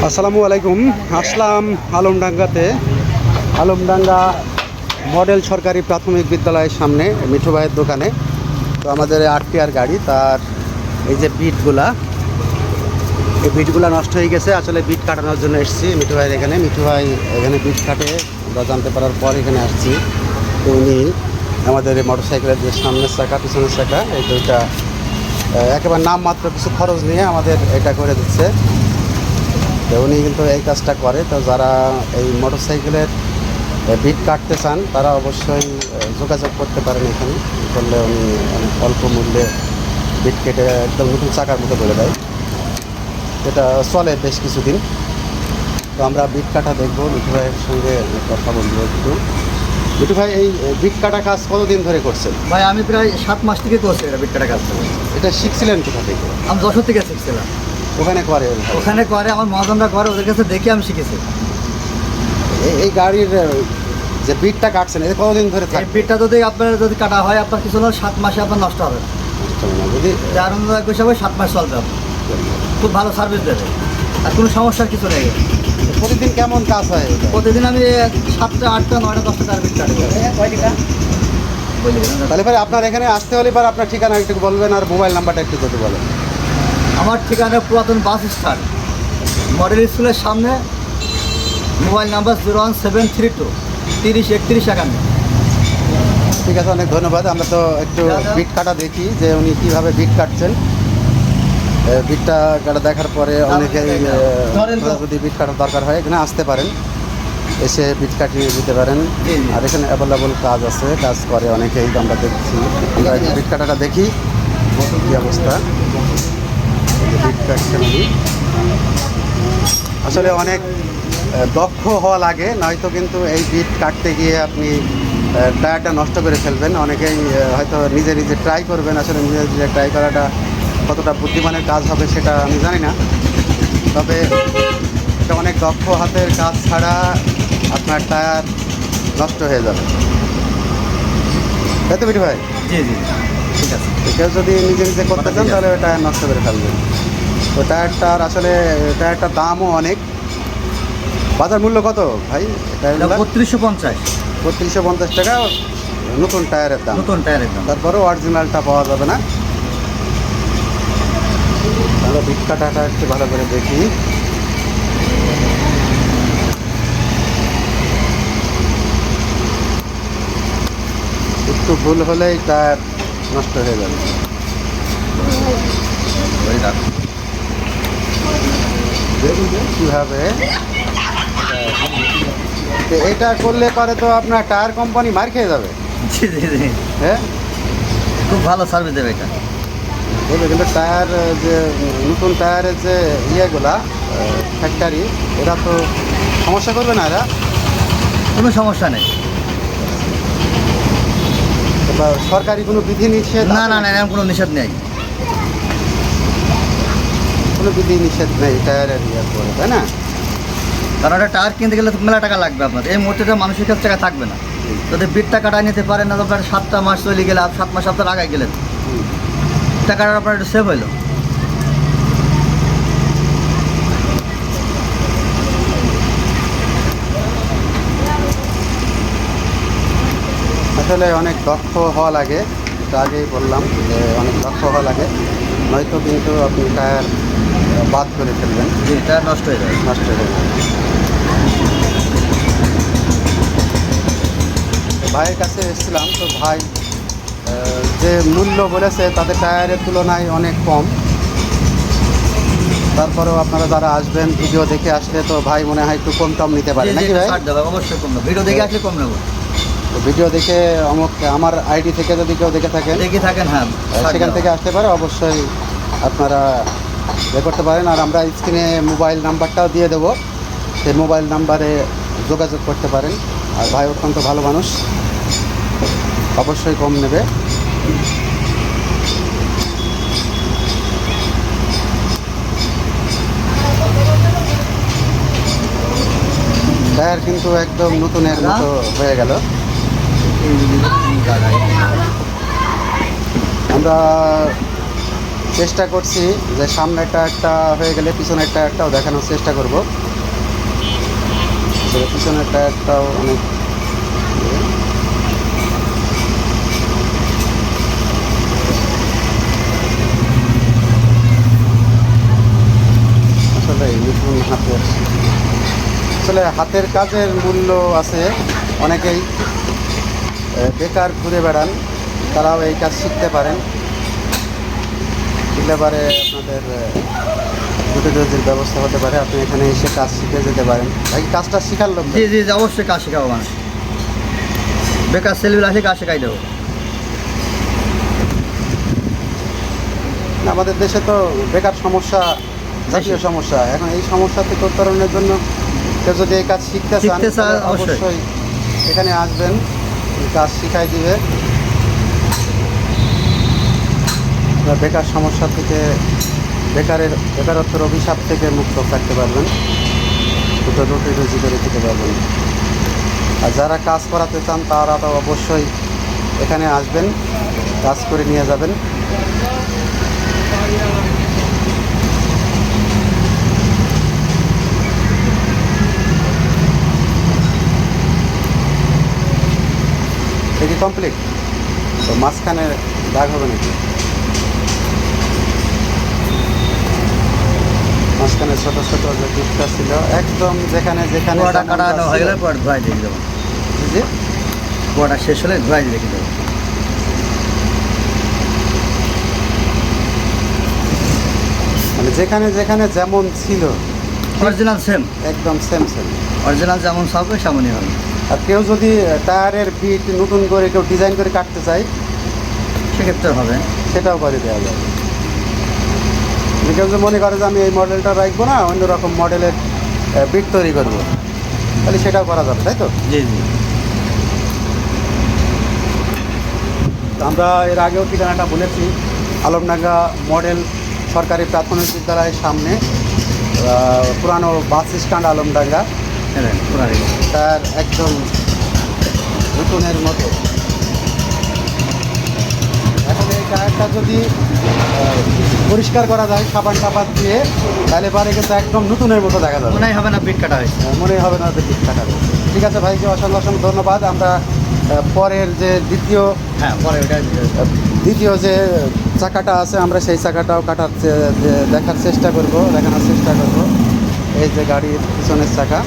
আসসালামু আলাইকুম। আসলাম আলমডাঙ্গাতে, আলমডাঙ্গা মডেল সরকারি প্রাথমিক বিদ্যালয়ের সামনে মিঠু ভাইয়ের দোকানে। তো আমাদের 8 গাড়ি, তার এই যে বিটগুলা, এই বিটগুলা নষ্ট হয়ে গেছে। আসলে বিট কাটানোর জন্য এসেছি মিঠু ভাইয়ের এখানে। মিঠু ভাই এখানে বিট কাটে, আমরা জানতে পারার পর এখানে আসছি। তো উনি আমাদের এই মোটরসাইকেলের যে সামনের চাকা পিছনের চাকা এই দুইটা একেবারে নামমাত্র কিছু খরচ নিয়ে আমাদের এটা করে দিচ্ছে। তো উনি কিন্তু এই কাজটা করে। তো যারা এই মোটরসাইকেলের বিট কাটতে চান তারা অবশ্যই যোগাযোগ করতে পারেন এখানে। করলে উনি অনেক অল্প মূল্যে বিট কেটে একদম নতুন চাকার মতো করে দেয়। এটা চলে বেশ কিছুদিন। তো আমরা বিট কাটা দেখবো, মিঠু ভাইয়ের সঙ্গে কথা বলবো একটু। মিঠু ভাই, এই বিট কাটা কাজ কতদিন ধরে করছেন? ভাই আমি প্রায় 7 মাস থেকে করছি এটা বিট কাটা কাজ। এটা শিখছিলেন কোথা থেকে? আমি যশোর থেকে শিখছিলাম। ওখানে করে? ওখানে করে আমার মহাজনরা করে, ওদের কাছে দেখে আমি শিখেছি। এই গাড়ির যে বিটটা কাটছেন এটা কতদিন ধরে এই থাকবে? বিটটা যদি কাটা হয় আপনার কিছু না 7 মাসে আপনার নষ্ট হবে না। যদি যার অনুযায়ী হিসাবে 7 মাস চলবে আপনার, খুব ভালো সার্ভিস দেবে আর কোনো সমস্যার কিছু নেই। প্রতিদিন কেমন কাজ হয় এটা? প্রতিদিন আমি 7টা 8টা 9টা 10টা তার বিট কাটি। তাহলে ভাই আপনার এখানে আসতে হলে এবার আপনার ঠিকানা একটু বলবেন আর মোবাইল নাম্বারটা একটু যদি বলেন। আমার ঠিকানা পুরাতন বাস স্ট্যান্ড, মডেল স্কুলের সামনে। Mobile number 01732 30 31 51। ঠিক আছে, অনেক ধন্যবাদ। আমরা তো একটু বিট কাটা দেখি যে উনি কীভাবে বিট কাটছেন। বিটটা কাটা দেখার পরে অনেকে যদি বিট কাটার দরকার হয় এখানে আসতে পারেন, এসে বিট কাটিয়ে দিতে পারেন। আর এখানে অ্যাভেলেবল কাজ আছে, কাজ করে অনেকেই, আমরা দেখছি। আমরা বিট কাটাটা দেখি কী অবস্থা। বিট কাটছেন উনি। আসলে অনেক দক্ষ হওয়া লাগে, নয়তো কিন্তু এই বিট কাটতে গিয়ে আপনি টায়ারটা নষ্ট করে ফেলবেন। অনেকেই হয়তো নিজে নিজে ট্রাই করবেন, আসলে নিজে নিজে ট্রাই করাটা কতটা বুদ্ধিমানের কাজ হবে সেটা আমি জানি না। তবে এটা অনেক দক্ষ হাতের কাজ ছাড়া আপনার টায়ার নষ্ট হয়ে যাবে, তাই তো মিঠু ভাই? জি জি ঠিক আছে। কেউ যদি নিজে নিজে করতে চান তাহলে টায়ার নষ্ট করে ফেলবেন। তো টায়ারটার আসলে টায়ারটার দামও অনেক। বাজার মূল্য কত ভাই? 3250। 3250 টাকা নতুন টায়ারের দাম। নতুন টায়ারের দাম। তারপরে অরিজিনালটা পাওয়া যাবে না। তাহলে বিট কাটাটা একটু ভালো করে দেখি। একটু ভুল হলেই টায়ার নষ্ট হয়ে যাবে। দেখুন কীভাবে এটা করলে পরে তো আপনার টায়ার কোম্পানি মার খেয়ে যাবে। জি জি জি, হ্যাঁ, খুব ভালো সার্ভিস দেবে এটা। দেবে, কিন্তু টায়ার যে নতুন টায়ারের যে ইয়েগুলা ফ্যাক্টরি, এরা তো সমস্যা করবে না? এরা কোনো সমস্যা নেই। বা সরকারি কোনো বিধি নিষেধ? না না না, এরকম কোনো নিষেধ নেই। কোনো বিধি নিষেধ নেই টায়ারের ইয়ে করে, তাই না? কারণ একটা টায়ার কিনতে গেলে তো মেলা টাকা লাগবে আপনার। এই মুহূর্তে মানুষের কাছে টাকা থাকবে না। যদি বিটটা কাটায় নিতে পারেন না, আপনার 7টা মাস চলে গেলে, 7 মাস আপনার আগায় গেলেন, টাকাটা আপনার একটু সেভ হইলো। আসলে অনেক দক্ষ হওয়া লাগে, এটা আগেই বললাম যে অনেক দক্ষ হওয়া লাগে, নয়তো কিন্তু আপনি টায়ার বাদ করে ফেলবেন, জি, টায়ার নষ্ট হয়ে যাবে। নষ্ট হয়ে যাবে। ভাইয়ের কাছে এসেছিলাম, তো ভাই যে মূল্য বলেছে তাদের টায়ারের তুলনায় অনেক কম। তারপরেও আপনারা যারা আসবেন ভিডিও দেখে আসলে তো ভাই মনে হয় একটু কম টম নিতে পারে, নাকি ভাই? অবশ্যই কম নেবো, ভিডিও দেখে আসলে কম নেবো। তো ভিডিও দেখে আমার আইডি থেকে যদি কেউ দেখে থাকেন, হ্যাঁ, সেখান থেকে আসতে পারে, অবশ্যই আপনারা ইয়ে করতে পারেন। আর আমরা স্ক্রিনে মোবাইল নাম্বারটাও দিয়ে দেবো, সেই মোবাইল নাম্বারে যোগাযোগ করতে পারেন। আর ভাই অত্যন্ত ভালো মানুষ, অবশ্যই কম নেবে। টায়ার কিন্তু একদম নতুনের মতো হয়ে গেল। আমরা চেষ্টা করছি যে সামনেটা একটা হয়ে গেলে পিছনের টায়ারটাও দেখানোর চেষ্টা করব। পিছনের টায়ারটাও অনেক আসলে নতুন হাতের আসলে হাতের কাজের মূল্য আছে। অনেকেই বেকার ঘুরে বেড়ান, তারাও এই কাজ শিখতে পারেন। শিখলে পারে আপনাদের দুটো রোজির ব্যবস্থা হতে পারে। আপনি এখানে এসে কাজ শিখে যেতে পারেন। ভাই কাজটা শিখার লোক জি জি জি, অবশ্যই কাজ শেখাবো মানুষ। বেকার ছেলেগুলো আসে কাজ শেখাই দেবো। আমাদের দেশে তো বেকার সমস্যা জাতীয় সমস্যা। এখন এই সমস্যা থেকে উত্তরণের জন্য কেউ যদি এই কাজ শিখতে চান শিখতে চান, তাহলে অবশ্যই। অবশ্যই এখানে আসবেন, কাজ শিখাই দিবে। আপনার বেকার সমস্যা থেকে বেকারত্বের অভিশাপ থেকে মুক্ত থাকতে পারবেন, দুটো রুটি রুজি করে খেতে পারবেন। আর যারা কাজ করাতে চান তারা তো অবশ্যই এখানে আসবেন, কাজ করে নিয়ে যাবেন। দেখি কমপ্লিট তো মাঝখানে দাগ হবে নাকি? মাঝখানে ছোট ছোট যে দিকটা ছিল একদম যেখানে যেখানে পোড়াটা যেমনটা কাটা হয়ে ছিল। গেলে পরে ধোয়াই দিয়ে দেবো। জি? পোড়াটা শেষ হলে ধোয়াই দিয়ে রেখে দেবো। মানে যেখানে যেখানে যেমন ছিল অরিজিনাল সেম, একদম সেম সেম। অরিজিনাল যেমন থাকবে সেমনই হবে। আর কেউ যদি টায়ারের বিট নতুন করে কেউ ডিজাইন করে কাটতে চায় সেক্ষেত্রে হবে। সেটাও করে দেওয়া যাবে। যদি কেউ যদি মনে করে যে আমি এই মডেলটা রাখবো না, অন্য রকম মডেলের বিট তৈরি করবো, তাহলে সেটাও করা যাবে, তাই তো? জি জি। তো আমরা এর আগেও ঠিকানাটা বলেছি, আলমডাঙ্গা মডেল সরকারি প্রাথমিক বিদ্যালয়ের সামনে, পুরানো বাস স্ট্যান্ড আলমডাঙ্গা। হ্যাঁ পুরাই। তার একদম নতুনের মতো। এখন এই টায়ারটা যদি পরিষ্কার করা যায় সাবান টাবান দিয়ে, তাহলে পরে কিন্তু একদম নতুনের মতো দেখা যাবে। মনে হবে না বিট কাটা হয়েছে। মনে হবে না যে বিট কাটা রয়েছে। ঠিক আছে ভাইকে অসংখ্য অসংখ্য ধন্যবাদ। আমরা পরের যে হ্যাঁ পরে ওটা দ্বিতীয় যে চাকাটা আছে আমরা সেই চাকাটাও দেখানোর চেষ্টা করব। এই যে গাড়ির পিছনের চাকা।